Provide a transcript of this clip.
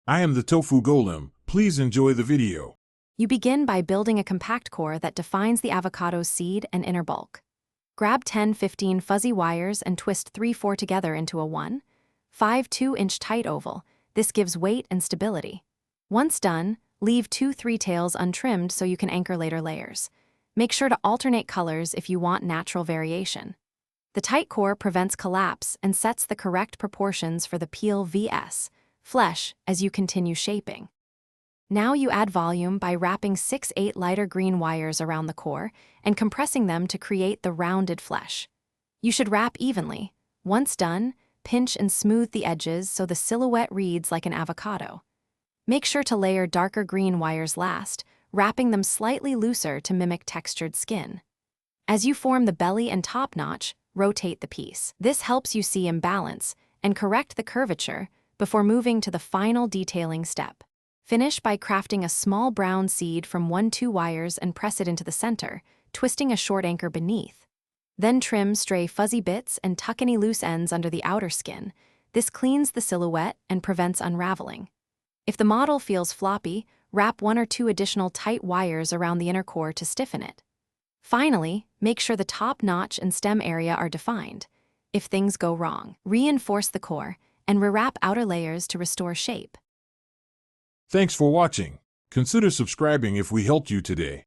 I am the tofu golem. Please enjoy the video. You begin by building a compact core that defines the avocado's seed and inner bulk. Grab 10-15 fuzzy wires and twist 3-4 together into a 1/5 2-inch tight oval. This gives weight and stability. Once done, leave 2-3 tails untrimmed so you can anchor later layers. Make sure to alternate colors if you want natural variation. The tight core prevents collapse and sets the correct proportions for the peel vs. flesh as you continue shaping. Now you add volume by wrapping 6-8 lighter green wires around the core and compressing them to create the rounded flesh. You should wrap evenly. Once done, pinch and smooth the edges so the silhouette reads like an avocado. Make sure to layer darker green wires last, wrapping them slightly looser to mimic textured skin. As you form the belly and top notch, rotate the piece. This helps you see imbalance and correct the curvature before moving to the final detailing step. Finish by crafting a small brown seed from 1-2 wires and press it into the center, twisting a short anchor beneath. Then trim stray fuzzy bits and tuck any loose ends under the outer skin. This cleans the silhouette and prevents unraveling. If the model feels floppy, wrap 1 or 2 additional tight wires around the inner core to stiffen it. Finally, make sure the top notch and stem area are defined. If things go wrong, reinforce the core and rewrap outer layers to restore shape. Thanks for watching. Consider subscribing if we helped you today.